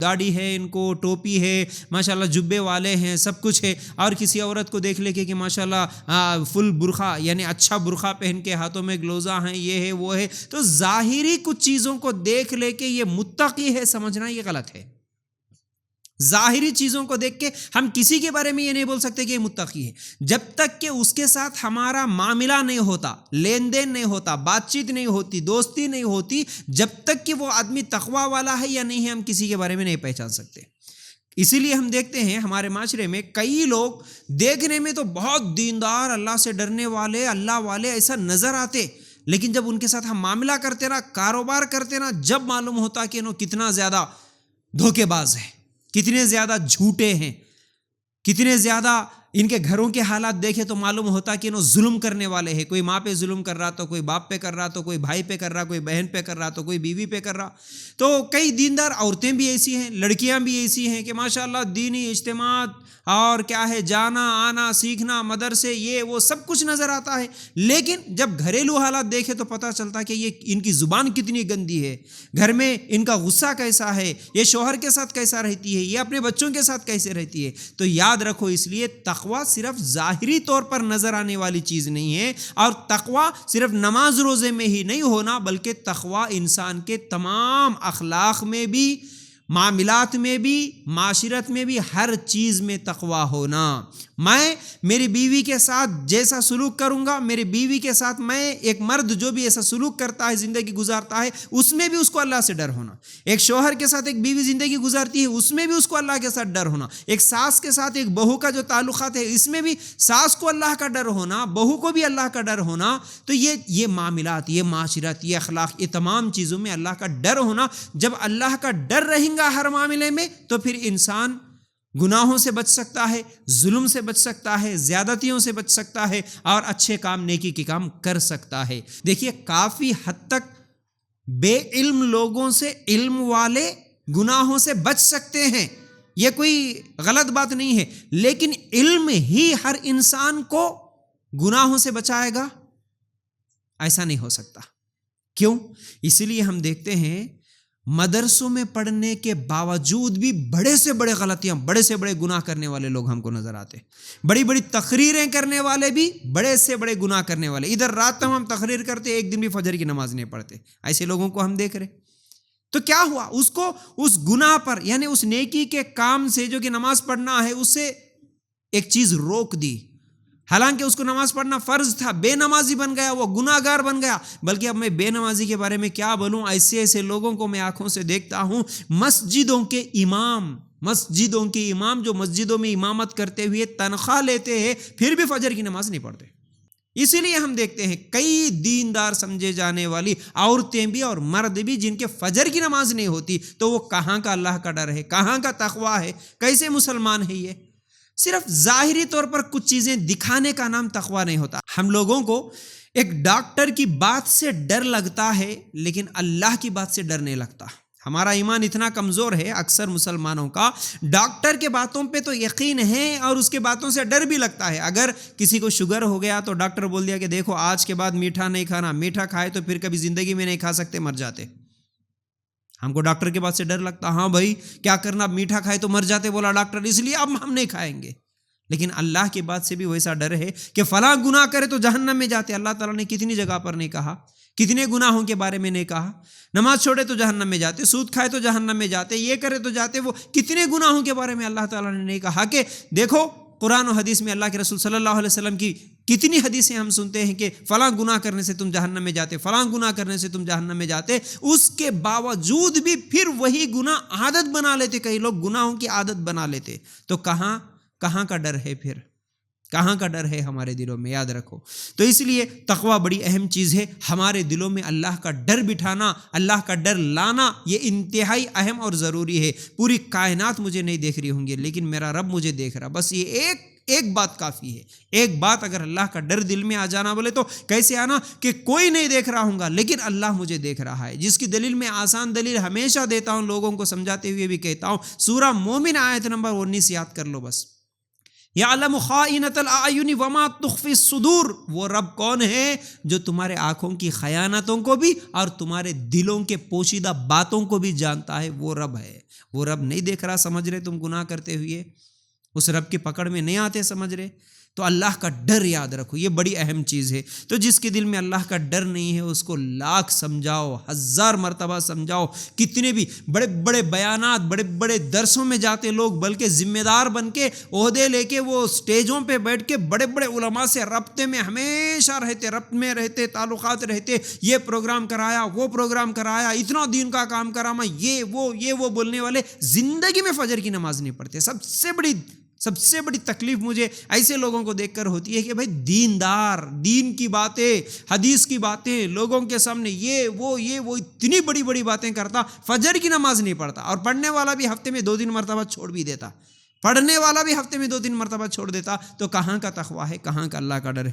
گاڑی ہے، ان کو ٹوپی ہے، ماشاءاللہ جبے والے ہیں، سب کچھ ہے، اور کسی عورت کو دیکھ لے کہ ماشاءاللہ فل برقع یعنی اچھا برقع پہن کے، ہاتھوں میں گلوزاں ہیں، یہ ہے وہ ہے، تو ظاہری کچھ چیزوں کو دیکھ لے کہ یہ متقی ہے سمجھنا یہ غلط ہے۔ ظاہری چیزوں کو دیکھ کے ہم کسی کے بارے میں یہ نہیں بول سکتے کہ یہ متقی ہے، جب تک کہ اس کے ساتھ ہمارا معاملہ نہیں ہوتا، لین دین نہیں ہوتا، بات چیت نہیں ہوتی، دوستی نہیں ہوتی، جب تک کہ وہ آدمی تقوی والا ہے یا نہیں ہے ہم کسی کے بارے میں نہیں پہچان سکتے۔ اسی لیے ہم دیکھتے ہیں ہمارے معاشرے میں کئی لوگ دیکھنے میں تو بہت دیندار، اللہ سے ڈرنے والے، اللہ والے ایسا نظر آتے، لیکن جب ان کے ساتھ ہم معاملہ کرتے نا، کاروبار کرتے نا، جب معلوم ہوتا کہ انہوں کتنا زیادہ دھوکے باز ہے، کتنے زیادہ جھوٹے ہیں، کتنے زیادہ ان کے گھروں کے حالات دیکھے تو معلوم ہوتا کہ انہوں ظلم کرنے والے ہیں، کوئی ماں پہ ظلم کر رہا تو کوئی باپ پہ کر رہا تو کوئی بھائی پہ کر رہا، کوئی بہن پہ کر رہا تو کوئی بیوی پہ کر رہا۔ تو کئی دیندار عورتیں بھی ایسی ہیں، لڑکیاں بھی ایسی ہیں کہ ماشاءاللہ دینی اجتماعات اور کیا ہے، جانا آنا سیکھنا، مدرسے، یہ وہ سب کچھ نظر آتا ہے، لیکن جب گھریلو حالات دیکھے تو پتہ چلتا کہ یہ ان کی زبان کتنی گندی ہے، گھر میں ان کا غصہ کیسا ہے، یہ شوہر کے ساتھ کیسا رہتی ہے، یہ اپنے بچوں کے ساتھ کیسے رہتی ہے۔ تو یاد رکھو، اس لیے تقوی صرف ظاہری طور پر نظر آنے والی چیز نہیں ہے، اور تقوی صرف نماز روزے میں ہی نہیں ہونا، بلکہ تقوی انسان کے تمام اخلاق میں بھی، معاملات میں بھی، معاشرت میں بھی، ہر چیز میں تقوی ہونا۔ میں میری بیوی کے ساتھ جیسا سلوک کروں گا، میری بیوی کے ساتھ میں ایک مرد جو بھی ایسا سلوک کرتا ہے، زندگی گزارتا ہے، اس میں بھی اس کو اللہ سے ڈر ہونا۔ ایک شوہر کے ساتھ ایک بیوی زندگی گزارتی ہے، اس میں بھی اس کو اللہ کے ساتھ ڈر ہونا۔ ایک ساس کے ساتھ ایک بہو کا جو تعلقات ہے، اس میں بھی ساس کو اللہ کا ڈر ہونا، بہو کو بھی اللہ کا ڈر ہونا۔ تو یہ معاملات، یہ معاشرت، یہ اخلاق، یہ تمام چیزوں میں اللہ کا ڈر ہونا۔ جب اللہ کا ڈر رہیں گا ہر معاملے میں، تو پھر انسان گناہوں سے بچ سکتا ہے، ظلم سے بچ سکتا ہے، زیادتیوں سے بچ سکتا ہے، اور اچھے کام، نیکی کے کام کر سکتا ہے۔ دیکھیے کافی حد تک بے علم لوگوں سے علم والے گناہوں سے بچ سکتے ہیں، یہ کوئی غلط بات نہیں ہے، لیکن علم ہی ہر انسان کو گناہوں سے بچائے گا ایسا نہیں ہو سکتا۔ کیوں؟ اس لیے ہم دیکھتے ہیں مدرسوں میں پڑھنے کے باوجود بھی بڑے سے بڑے غلطیاں، بڑے سے بڑے گناہ کرنے والے لوگ ہم کو نظر آتے، بڑی بڑی تقریریں کرنے والے بھی بڑے سے بڑے گناہ کرنے والے۔ ادھر رات تمام تقریر کرتے، ایک دن بھی فجر کی نماز نہیں پڑھتے، ایسے لوگوں کو ہم دیکھ رہے۔ تو کیا ہوا؟ اس کو اس گناہ پر، یعنی اس نیکی کے کام سے جو کہ نماز پڑھنا ہے، اس سے ایک چیز روک دی، حالانکہ اس کو نماز پڑھنا فرض تھا، بے نمازی بن گیا، وہ گناہ گار بن گیا۔ بلکہ اب میں بے نمازی کے بارے میں کیا بولوں، ایسے ایسے لوگوں کو میں آنکھوں سے دیکھتا ہوں، مسجدوں کے امام جو مسجدوں میں امامت کرتے ہوئے تنخواہ لیتے ہیں، پھر بھی فجر کی نماز نہیں پڑھتے۔ اسی لیے ہم دیکھتے ہیں کئی دیندار سمجھے جانے والی عورتیں بھی اور مرد بھی جن کے فجر کی نماز نہیں ہوتی، تو وہ کہاں کا اللہ کا ڈر ہے، کہاں کا تقویٰ ہے، کیسے مسلمان ہے یہ؟ صرف ظاہری طور پر کچھ چیزیں دکھانے کا نام تقویٰ نہیں ہوتا۔ ہم لوگوں کو ایک ڈاکٹر کی بات سے ڈر لگتا ہے، لیکن اللہ کی بات سے ڈر نہیں لگتا۔ ہمارا ایمان اتنا کمزور ہے اکثر مسلمانوں کا، ڈاکٹر کے باتوں پہ تو یقین ہے اور اس کے باتوں سے ڈر بھی لگتا ہے۔ اگر کسی کو شوگر ہو گیا تو ڈاکٹر بول دیا کہ دیکھو آج کے بعد میٹھا نہیں کھانا، میٹھا کھائے تو پھر کبھی زندگی میں نہیں کھا سکتے، مر جاتے۔ ہم کو ڈاکٹر کے بات سے ڈر لگتا، ہاں بھائی کیا کرنا، اب میٹھا کھائے تو مر جاتے بولا ڈاکٹر، اس لیے اب ہم نہیں کھائیں گے۔ لیکن اللہ کی بات سے بھی ویسا ڈر ہے کہ فلاں گناہ کرے تو جہنم میں جاتے۔ اللہ تعالیٰ نے کتنی جگہ پر نہیں کہا، کتنے گناہوں کے بارے میں نہیں کہا، نماز چھوڑے تو جہنم میں جاتے، سود کھائے تو جہنم میں جاتے، یہ کرے تو جاتے، وہ کتنے گناہوں کے بارے میں اللہ تعالیٰ نے نہیں کہا کہ دیکھو قرآن و حدیث میں اللہ کے رسول صلی اللہ علیہ وسلم کی کتنی حدیثیں ہم سنتے ہیں کہ فلاں گناہ کرنے سے تم جہنم میں جاتے، فلاں گناہ کرنے سے تم جہنم میں جاتے، اس کے باوجود بھی پھر وہی گناہ عادت بنا لیتے، کئی لوگ گناہوں کی عادت بنا لیتے۔ تو کہاں کا ڈر ہے پھر؟ کہاں کا ڈر ہے ہمارے دلوں میں؟ یاد رکھو۔ تو اس لیے تقویٰ بڑی اہم چیز ہے، ہمارے دلوں میں اللہ کا ڈر بٹھانا، اللہ کا ڈر لانا، یہ انتہائی اہم اور ضروری ہے۔ پوری کائنات مجھے نہیں دیکھ رہی ہوں گی، لیکن میرا رب مجھے دیکھ رہا، بس یہ ایک بات کافی ہے۔ ایک بات اگر اللہ کا ڈر دل میں آ جانا، بولے تو کیسے آنا کہ کوئی نہیں دیکھ رہا ہوں گا لیکن اللہ مجھے دیکھ رہا ہے، جس کی دلیل میں آسان دلیل ہمیشہ دیتا ہوں، لوگوں کو سمجھاتے ہوئے بھی کہتا ہوں، سورہ مومن آیت نمبر 19 یاد کر لو بس۔ یعلم خائنۃ الاعین وما تخفی الصدور، وہ رب کون ہے جو تمہارے آنکھوں کی خیانتوں کو بھی اور تمہارے دلوں کے پوشیدہ باتوں کو بھی جانتا ہے، وہ رب ہے۔ وہ رب نہیں دیکھ رہا سمجھ رہے تم گناہ کرتے ہوئے، اس رب کی پکڑ میں نہیں آتے سمجھ رہے. تو اللہ کا ڈر یاد رکھو، یہ بڑی اہم چیز ہے. تو جس کے دل میں اللہ کا ڈر نہیں ہے اس کو لاکھ سمجھاؤ، 1000 مرتبہ سمجھاؤ، کتنے بھی بڑے بڑے بیانات، بڑے بڑے درسوں میں جاتے لوگ، بلکہ ذمہ دار بن کے عہدے لے کے وہ سٹیجوں پہ بیٹھ کے بڑے بڑے علماء سے رابطے میں ہمیشہ رہتے، ربط میں رہتے، تعلقات رہتے، یہ پروگرام کرایا، وہ پروگرام کرایا، اتنا دین کا کام کرا میں، یہ وہ بولنے والے زندگی میں فجر کی نماز نہیں پڑھتے. سب سے بڑی تکلیف مجھے ایسے لوگوں کو دیکھ کر ہوتی ہے کہ بھائی دیندار، دین کی باتیں، حدیث کی باتیں لوگوں کے سامنے یہ وہ اتنی بڑی بڑی باتیں کرتا، فجر کی نماز نہیں پڑھتا، اور پڑھنے والا بھی ہفتے میں 2-3 مرتبہ چھوڑ بھی دیتا، پڑھنے والا بھی ہفتے میں 2-3 مرتبہ چھوڑ دیتا. تو کہاں کا تقویٰ ہے، کہاں کا اللہ کا ڈر ہے؟